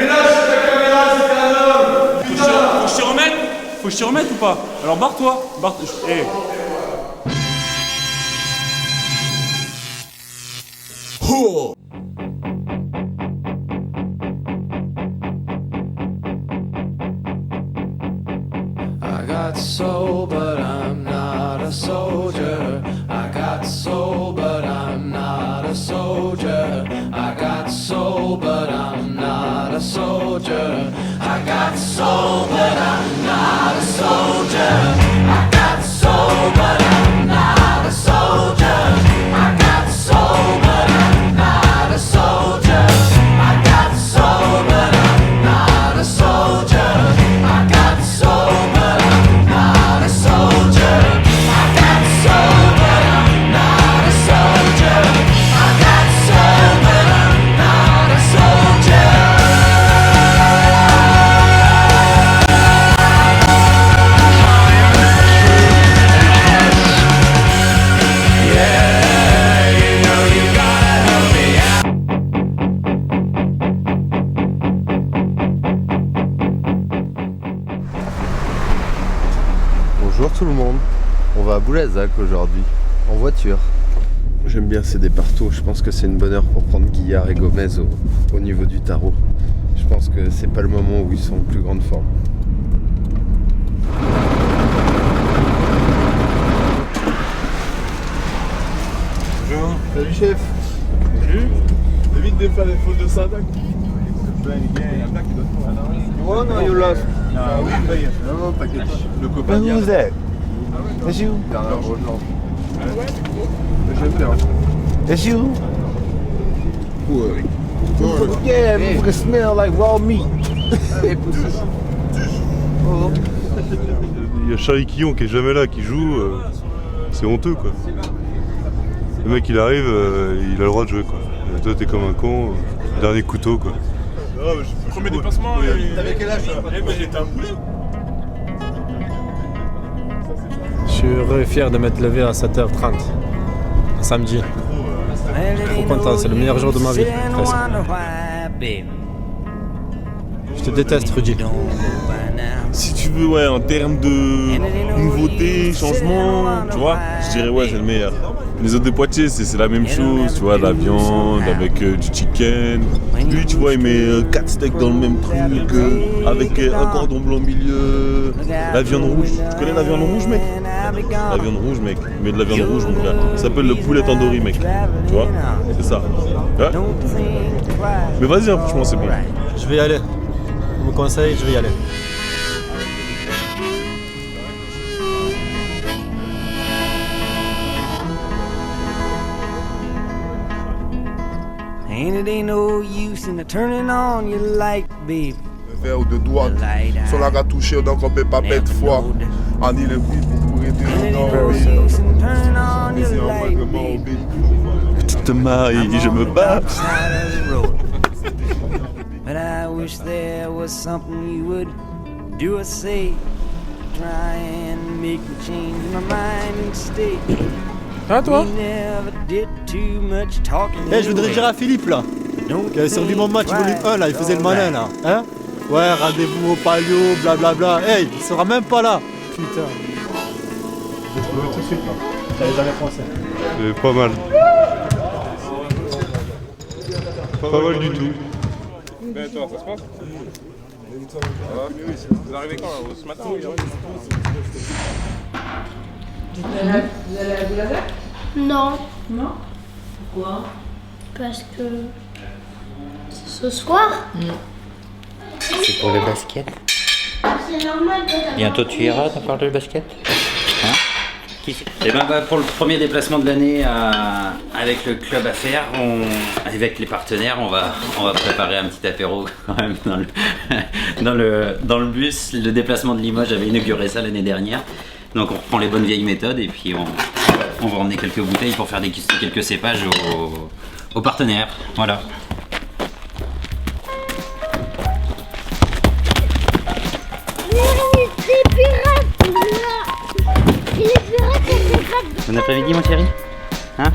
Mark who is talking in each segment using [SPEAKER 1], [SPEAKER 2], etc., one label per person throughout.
[SPEAKER 1] Mais lâche ta caméra, c'est un homme.
[SPEAKER 2] Faut que je t'y remette. Faut que je t'y remette ou pas? Alors barre-toi. Hey.
[SPEAKER 3] Oh.
[SPEAKER 4] I got soul, but I'm not a soldier. I got soul, but I'm not a soldier. I got soul, but I'm not a soldier. I got soul, but I'm not a soldier. I got soul, but I'm not a soldier. I got soul, but I'm not a soldier. I got soul, but I'm not a soldier. I got soul, but I'm not a soldier. I got soul, but I'm not a soldier. I got soul, but I'm not a soldier. Yeah, you know you gotta help me out.
[SPEAKER 5] Bonjour tout le monde, on va à Boulazac aujourd'hui, en voiture. J'aime bien ces départs tôt, je pense que c'est une bonne heure pour prendre Guillard et Gomez au niveau du tarot. Je pense que c'est pas le moment où ils sont en plus grande forme.
[SPEAKER 1] Bonjour.
[SPEAKER 5] Salut chef.
[SPEAKER 1] Salut. Évite de faire des fautes de Sadak.
[SPEAKER 5] You won or you lost? Non, t'inquiète pas. Le copain
[SPEAKER 6] Who was that? That's you?
[SPEAKER 5] Bernard Roland. J'aime bien.
[SPEAKER 6] That's you?
[SPEAKER 5] What?
[SPEAKER 6] Yeah, that motherfucker smell like raw meat.
[SPEAKER 7] Il y a Charlie Quillon qui est jamais là, qui joue, c'est honteux quoi. Le mec il arrive, il a le droit de jouer quoi. Et toi t'es comme un con, dernier couteau quoi.
[SPEAKER 2] Premier déplacement.
[SPEAKER 1] T'avais quel âge ça?
[SPEAKER 2] Eh ben j'étais un boulet.
[SPEAKER 8] Je suis fier de m'être levé à 7h30, un samedi. Trop content, c'est le meilleur jour de ma vie, presque. Je te déteste, Rudy.
[SPEAKER 7] Si tu veux, ouais, en termes de nouveauté, changement, tu vois, je dirais ouais, c'est le meilleur. Les autres de Poitiers, c'est la même chose, tu vois, de la viande avec du chicken. Lui, tu vois, il met 4 steaks dans le même truc, avec un cordon blanc au milieu. La viande rouge, tu connais la viande rouge, mec? La viande rouge, mec, il met de la viande rouge, mon gars. Ça s'appelle le poulet tandoori, mec. Tu vois, c'est ça. Ouais. Mais vas-y, hein, franchement, c'est bon.
[SPEAKER 8] Je vais y aller. Je vous conseille, je vais y aller.
[SPEAKER 9] Ain't no use in turning on your light, babe.
[SPEAKER 1] Verre de douane. Sur la touché, donc on peut pas mettre foi. En il est pris pour aider
[SPEAKER 7] Tu te maries, je me bats.
[SPEAKER 9] But I wish there was something you would do or say. Try and make me change my mind and stay.
[SPEAKER 8] Ah toi?
[SPEAKER 9] Eh,
[SPEAKER 8] je voudrais dire à Philippe là, qui avait servi mon match volume 1 là, il faisait le malin là. Hein? Ouais, rendez-vous au palio, blablabla. Hey, il sera même pas là. Putain. Je vais trouver tout de suite là. J'avais jamais pensé.
[SPEAKER 7] C'est pas mal. Pas mal du tout.
[SPEAKER 2] Ben toi, ça se passe? Vous arrivez quand là? Ce matin ou hier?
[SPEAKER 10] Vous allez à Boulazac?
[SPEAKER 11] Non,
[SPEAKER 10] Non. Pourquoi?
[SPEAKER 11] parce que ce soir,
[SPEAKER 12] C'est pour le basket.
[SPEAKER 11] c'est normal que
[SPEAKER 12] Bientôt tu iras voir le basket, hein?
[SPEAKER 13] Eh ben, pour le premier déplacement de l'année avec le club à faire, avec les partenaires, on va préparer un petit apéro quand même dans le bus. Le déplacement de Limoges avait inauguré ça l'année dernière. Donc on reprend les bonnes vieilles méthodes et puis on va emmener quelques bouteilles pour faire déguster quelques cépages aux partenaires. Voilà. Bon après-midi mon chéri. Hein?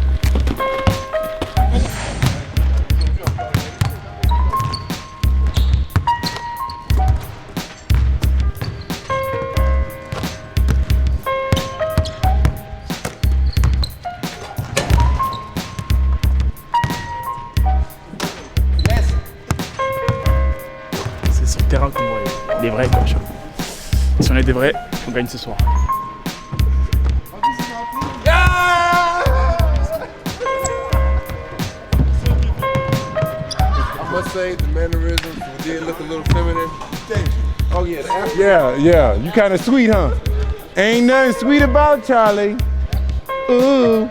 [SPEAKER 14] terrain qu'on voit les vrais quoi. Si on est des vrais, on gagne ce soir.
[SPEAKER 1] I must say the mannerisms did look a little feminine. Oh yeah,
[SPEAKER 6] Yeah. You kind of sweet, huh? Ain't nothing sweet about Charlie. Ooh.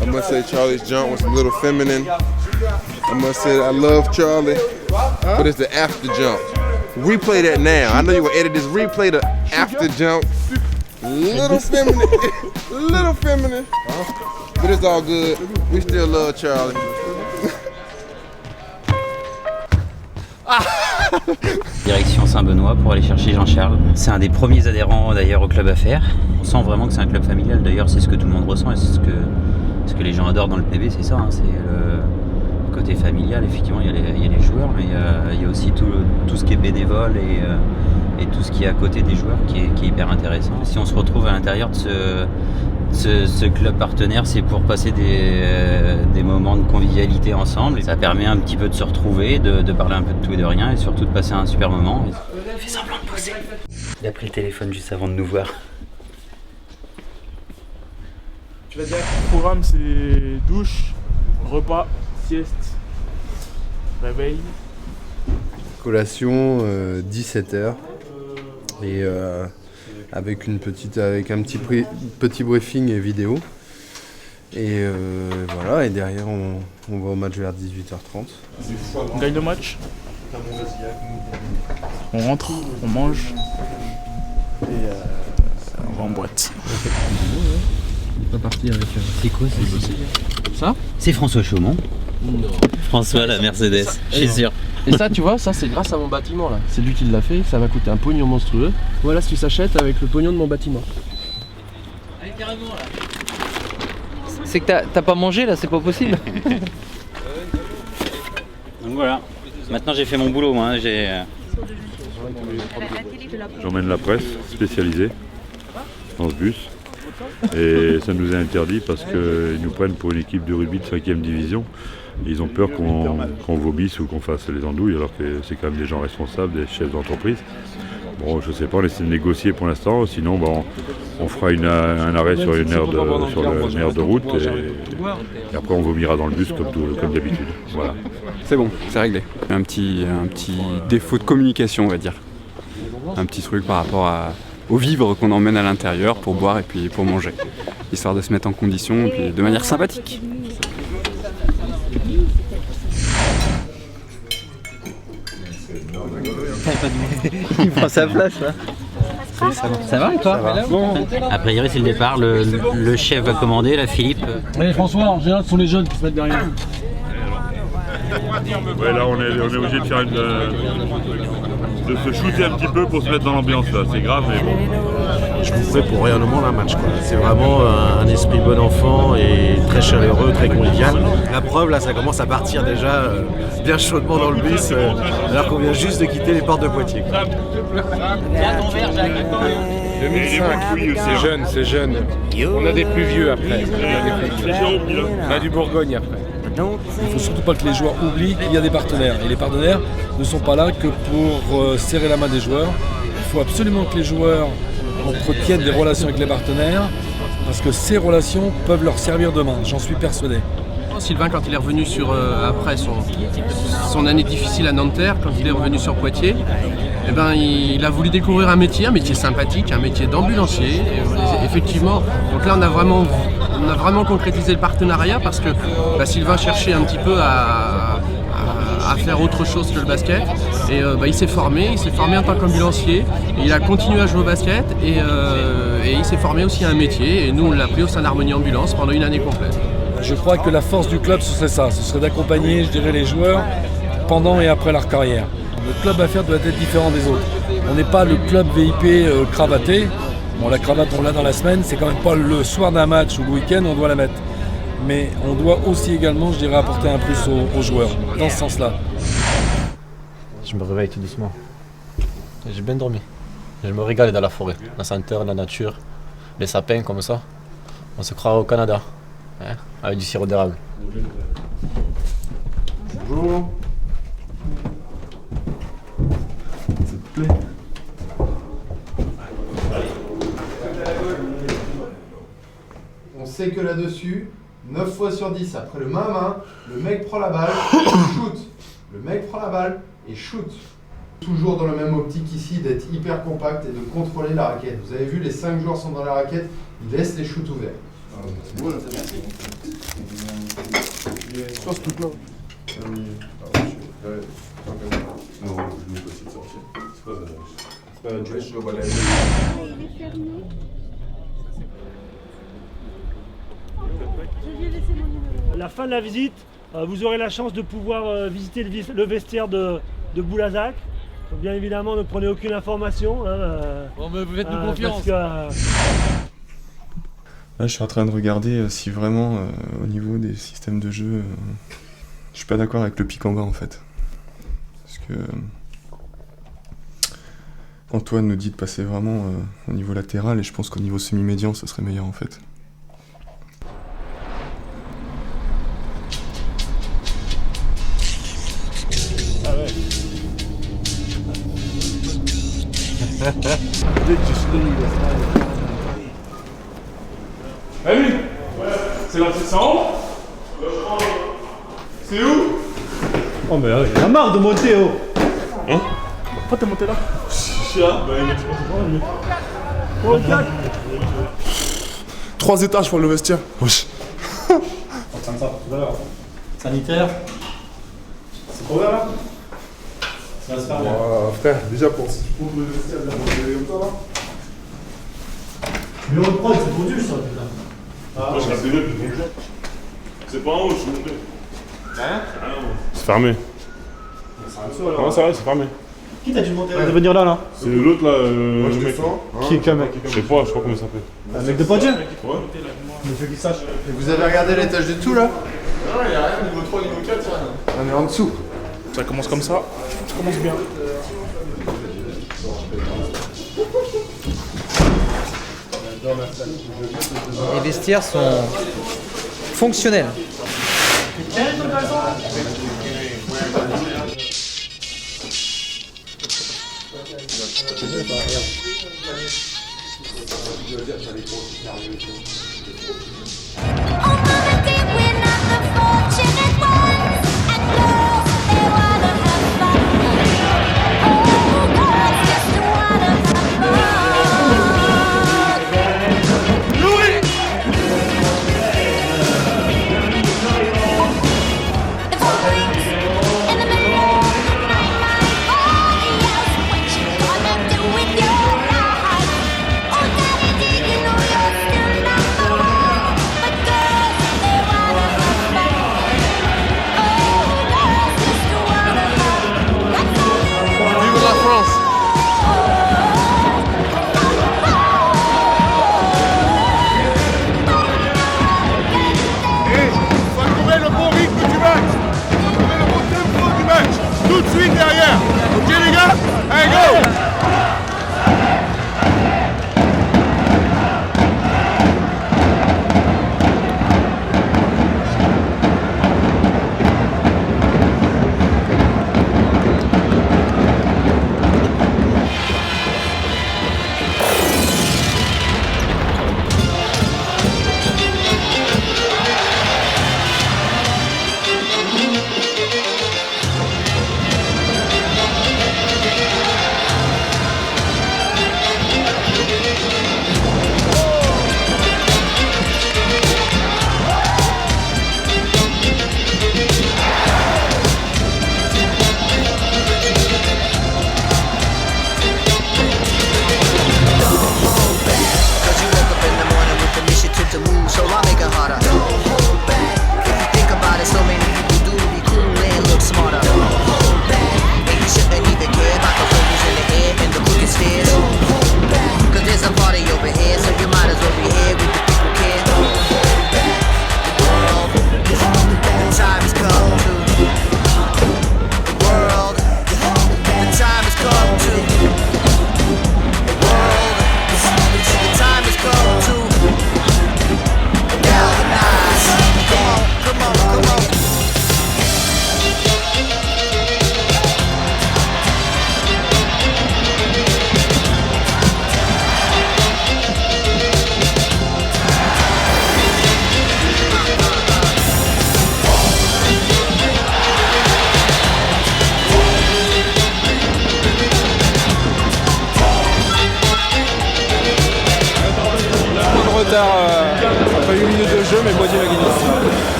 [SPEAKER 1] I must say Charlie's jump was a little feminine. I must say I love Charlie, but it's the after jump. Replay that now. I know you will edit this. Replay the after jump. Little feminine, little feminine, but it's all good. We still love Charlie.
[SPEAKER 13] Direction Saint-Benoît pour aller chercher Jean-Charles. C'est un des premiers adhérents d'ailleurs au club Affaires. On sent vraiment que c'est un club familial. D'ailleurs, c'est ce que tout le monde ressent et c'est ce que les gens adorent dans le PB, c'est ça. Hein, c'est le côté familial. Effectivement, il y a les joueurs, mais il y a aussi tout ce qui est bénévole et tout ce qui est à côté des joueurs qui est hyper intéressant. Si on se retrouve à l'intérieur de ce club partenaire, c'est pour passer des moments de convivialité ensemble. Et ça permet un petit peu de se retrouver, de parler un peu de tout et de rien et surtout de passer un super moment. Il fait semblant de bosser. Il a pris le téléphone juste avant de nous voir.
[SPEAKER 14] Tu vas dire le programme c'est douche, repas, sieste, réveil.
[SPEAKER 5] Collation 17h et avec un petit briefing et vidéo. Et voilà, et derrière on va au match vers 18h30.
[SPEAKER 14] On gagne le match. On rentre, on mange et on va en boîte.
[SPEAKER 12] On va partir avec.
[SPEAKER 13] C'est quoi ça? C'est François Chaumont.
[SPEAKER 12] Non.
[SPEAKER 13] François la Mercedes, je suis sûr.
[SPEAKER 12] Et ça, tu vois, ça c'est grâce à mon bâtiment là. C'est lui qui l'a fait, ça va coûter un pognon monstrueux. Voilà ce qui s'achète avec le pognon de mon bâtiment.
[SPEAKER 13] Allez, carrément là.
[SPEAKER 12] C'est que t'as pas mangé là, c'est pas possible.
[SPEAKER 13] Donc voilà, maintenant j'ai fait mon boulot moi.
[SPEAKER 15] J'emmène la presse spécialisée dans ce bus. Et ça nous est interdit parce qu'ils nous prennent pour une équipe de rugby de 5e division. Ils ont peur qu'on vomisse ou qu'on fasse les andouilles alors que c'est quand même des gens responsables, des chefs d'entreprise. Bon, je sais pas, on essaie de négocier pour l'instant, sinon on fera un arrêt sur une aire de route et après on vomira dans le bus comme d'habitude. Voilà.
[SPEAKER 16] C'est bon, c'est réglé. Un petit défaut de communication, on va dire. Un petit truc par rapport aux vivres qu'on emmène à l'intérieur pour boire et puis pour manger. Histoire de se mettre en condition et puis de manière sympathique.
[SPEAKER 12] Il prend sa place là.
[SPEAKER 13] Ça va ou pas? A priori c'est le départ, le chef va commander, là Philippe.
[SPEAKER 17] Oui François, en général ce sont les jeunes qui se mettent derrière.
[SPEAKER 15] Ouais, là on est obligé de faire de se shooter un petit peu pour se mettre dans l'ambiance là, c'est grave mais bon.
[SPEAKER 18] Je vous ferai pour rayonnement d'un match quoi. C'est vraiment un esprit bon enfant et très chaleureux, très convivial. La preuve là ça commence à partir déjà bien chaudement dans le bus alors qu'on vient juste de quitter les portes de Poitiers.
[SPEAKER 19] 2005, c'est jeune. On a des plus vieux après. On a du Bourgogne après.
[SPEAKER 17] Il ne faut surtout pas que les joueurs oublient qu'il y a des partenaires. Et les partenaires ne sont pas là que pour serrer la main des joueurs. Il faut absolument que les joueurs entretiennent des relations avec les partenaires parce que ces relations peuvent leur servir demain, j'en suis persuadé.
[SPEAKER 20] Sylvain, quand il est revenu après son année difficile à Nanterre, quand il est revenu sur Poitiers, eh ben, il a voulu découvrir un métier sympathique, un métier d'ambulancier. Et effectivement, donc là on a vraiment concrétisé le partenariat parce que Sylvain cherchait un petit peu à faire autre chose que le basket et il s'est formé en tant qu'ambulancier et il a continué à jouer au basket et il s'est formé aussi à un métier et nous on l'a pris au sein d'Harmonie Ambulance pendant une année complète.
[SPEAKER 17] Je crois que la force du club ce serait ça, ce serait d'accompagner les joueurs pendant et après leur carrière. Le club Affaires doit être différent des autres. On n'est pas le club VIP cravaté. Bon, la cravate on l'a dans la semaine, c'est quand même pas le soir d'un match ou le week-end on doit la mettre. Mais on doit aussi également, apporter un plus aux joueurs, dans ce sens-là.
[SPEAKER 18] Je me réveille tout doucement. J'ai bien dormi. Je me régale dans la forêt, la senteur, la nature, les sapins comme ça. On se croirait au Canada, hein, avec du sirop d'érable.
[SPEAKER 1] Bonjour.
[SPEAKER 5] là-dessus. 9 fois sur 10, après le main à main, le mec prend la balle, shoot. Le mec prend la balle et shoot. Toujours dans la même optique ici d'être hyper compact et de contrôler la raquette. Vous avez vu, les 5 joueurs sont dans la raquette, ils laissent les shoots ouverts. C'est beau là,
[SPEAKER 1] Sur ce truc-là. Non, je vais essayer de sortir. C'est quoi ça? C'est pas un dress au balai.
[SPEAKER 11] Il est fermé.
[SPEAKER 21] À la fin de la visite, vous aurez la chance de pouvoir visiter le vestiaire de Boulazac. Donc, bien évidemment, ne prenez aucune information.
[SPEAKER 12] Bon, mais vous faites-nous confiance.
[SPEAKER 21] Là,
[SPEAKER 22] je suis en train de regarder si vraiment, au niveau des systèmes de jeu, je suis pas d'accord avec le pic en bas en fait. Parce que Antoine nous dit de passer vraiment au niveau latéral et je pense qu'au niveau semi-médian, ça serait meilleur en fait.
[SPEAKER 21] Ah ouais.
[SPEAKER 2] Salut. C'est là que c'est en haut. C'est où?
[SPEAKER 8] Oh mais il a marre de monter oh.
[SPEAKER 2] Hein? Pourquoi t'es monté là? Je suis là. Bah il m'a dit pas. Oh,
[SPEAKER 1] 3 étages pour le vestiaire. Wesh.
[SPEAKER 8] On train de ça tout à l'heure. Sanitaire. C'est trop bien là? Ça va se faire bien.
[SPEAKER 1] Frère, déjà pour le vestiaire, bien comme ça là.
[SPEAKER 8] Mais on prend, c'est pour dur ça putain.
[SPEAKER 7] Moi je reste depuis bonjour. C'est pas en haut, je suis monté.
[SPEAKER 1] Hein?
[SPEAKER 7] C'est fermé.
[SPEAKER 1] Comment ça va, c'est fermé.
[SPEAKER 8] Qui t'a dit de monter de venir là?
[SPEAKER 7] C'est l'autre là,
[SPEAKER 1] Moi je
[SPEAKER 7] le mec.
[SPEAKER 1] descends.
[SPEAKER 8] Qui est quel mec?
[SPEAKER 7] Je sais pas comment il s'appelle.
[SPEAKER 8] Un mec de Poitiers?
[SPEAKER 7] Ouais.
[SPEAKER 8] Il faut qu'il sache.
[SPEAKER 5] Et vous avez regardé l'étage du tout là?
[SPEAKER 1] Non, il y a rien, niveau 3, niveau 4, ça rien.
[SPEAKER 5] On est en dessous.
[SPEAKER 2] Ça commence comme ça. Ça commence bien.
[SPEAKER 23] Les vestiaires sont fonctionnels.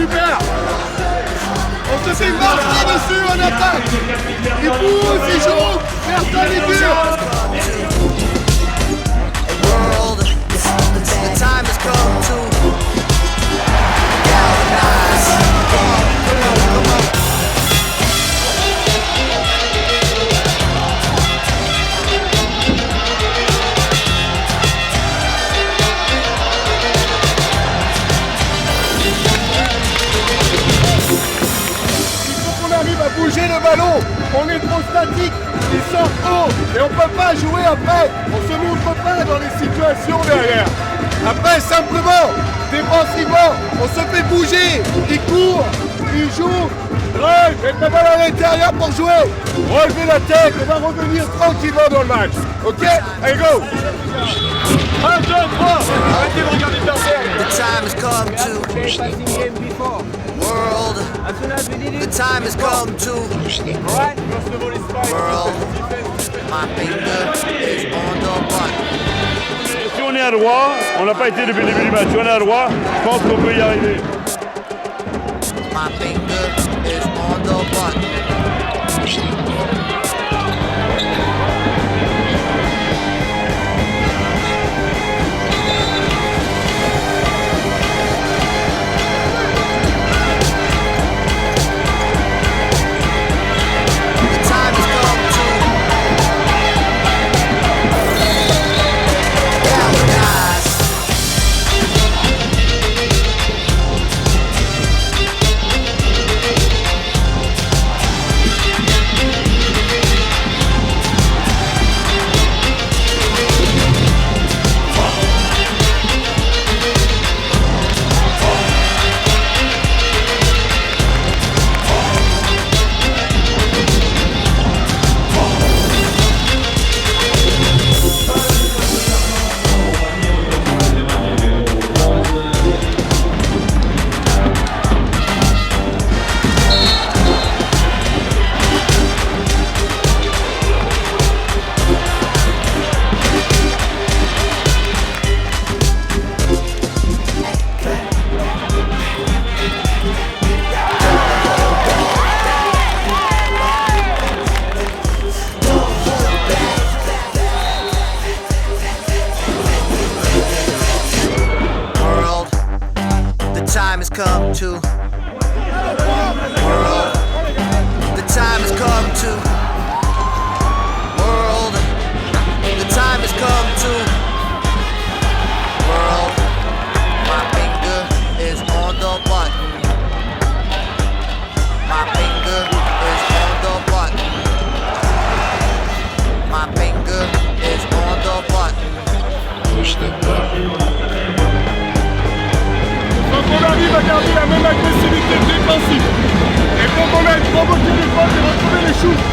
[SPEAKER 3] super. On se fait marcher dessus en attaque. Il pousse, il joue, personne n'est dur.
[SPEAKER 4] The time has come to galvanize. Come on.
[SPEAKER 3] On arrive à bouger le ballon, on est trop statique, il sort haut et on peut pas jouer après, on se montre pas dans les situations derrière. Après simplement, défensivement, on se fait bouger, il court, il joue, drive, et la balle à l'intérieur pour jouer. Relevez la tête, on va revenir tranquillement dans le match. Ok? Allez go! 1, 2, 3, arrêtez de regarder personne.
[SPEAKER 4] The time has come to world. The time has come to world. My finger is on the button.
[SPEAKER 21] Si on est à droit, on n'a pas été depuis le début du match. Si on est à droit, je pense qu'on peut y arriver.
[SPEAKER 4] My finger is on the button. Come to world. The time has come to world. The time has come to world. My finger is on the button. My finger is on the button. My finger is on the button. Push the button.
[SPEAKER 3] Quand on arrive à garder la même agressivité défensive et quand on aide provoquer les fautes et retrouver les shoots.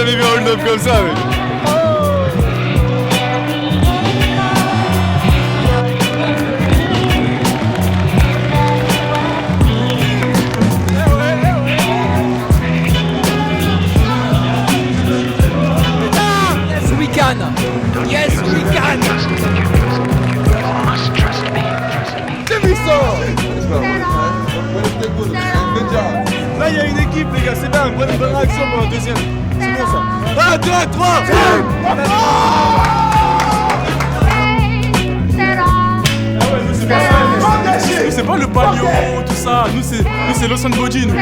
[SPEAKER 3] jamais vu un hold-up comme ça, mec.
[SPEAKER 23] Yes, we can! Yes, we can!
[SPEAKER 3] Là, il y a une équipe, les gars, c'est bien. Prenez une bonne réaction pour la deuxième. C'est bon ça. 1, 2, 3.
[SPEAKER 2] Nous, c'est pas le palio, tout ça. Nous, c'est Los Body, nous.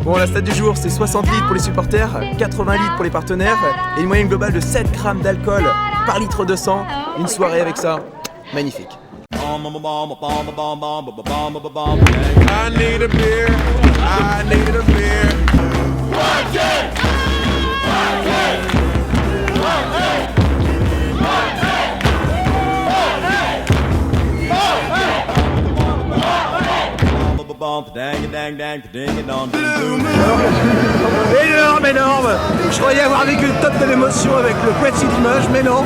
[SPEAKER 12] Bon, la stat du jour, c'est 60 litres pour les supporters, 80 litres pour les partenaires et une moyenne globale de 7 grammes d'alcool par litre de sang. Une soirée avec ça, magnifique.
[SPEAKER 1] I need a beer. I need a beer.
[SPEAKER 3] Énorme. Je croyais avoir vécu le top de l'émotion avec le Petit Limoges, mais non.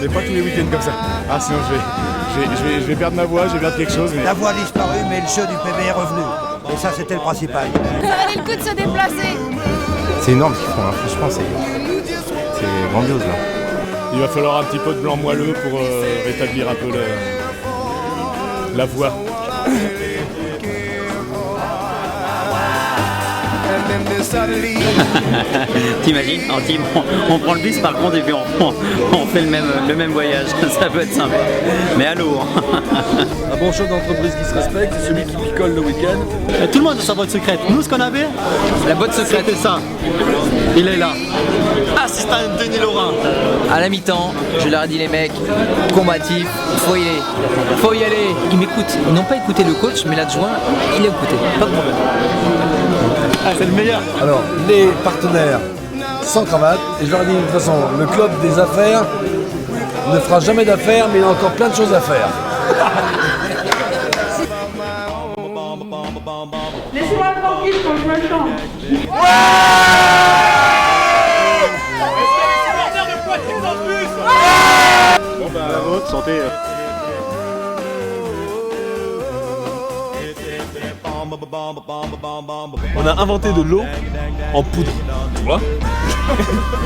[SPEAKER 14] Mais pas tous les week-ends comme ça. Ah sinon je vais perdre ma voix, je vais perdre quelque chose. Mais...
[SPEAKER 6] La voix a disparu, mais le jeu du PB est revenu. Et ça, c'était le principal.
[SPEAKER 11] Ça valait le coup de se déplacer.
[SPEAKER 9] C'est énorme ce qu'ils font, hein. Franchement, c'est grandiose là.
[SPEAKER 14] Il va falloir un petit peu de blanc moelleux pour rétablir un peu la voix.
[SPEAKER 13] T'imagines, en team, on prend le bus par contre et puis on fait le même voyage. Ça peut être sympa. Mais à l'eau.
[SPEAKER 17] Un bon chef d'entreprise qui se respecte, c'est celui qui picole le week-end.
[SPEAKER 12] Tout le monde a sa boîte secrète. Nous, ce qu'on avait,
[SPEAKER 23] La boîte secrète.
[SPEAKER 12] c'était ça. Il est là. Assistant Denis Laurent.
[SPEAKER 23] À la mi-temps, je leur ai dit les mecs, combatifs, faut y aller. Faut y aller. Ils m'écoutent. Ils n'ont pas écouté le coach, mais l'adjoint, il a écouté. Pas de problème.
[SPEAKER 12] Ah, c'est le meilleur.
[SPEAKER 17] Alors, les partenaires sans cravate, et je leur ai dit de toute façon, le club des affaires ne fera jamais d'affaires, mais il a encore plein de choses à faire.
[SPEAKER 11] Laissez-moi tranquille quand je me chante.
[SPEAKER 2] Bon bah, la vôtre, santé. On a inventé de l'eau en poudre, tu vois.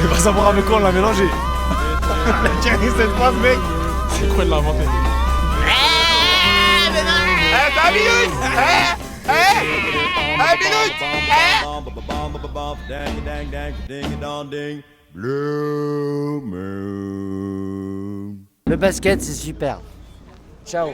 [SPEAKER 3] Il va savoir avec quoi on l'a mélangé. J'ai dit cette phrase, mec.
[SPEAKER 2] C'est quoi de l'inventer?
[SPEAKER 6] Le basket, c'est super. Ciao.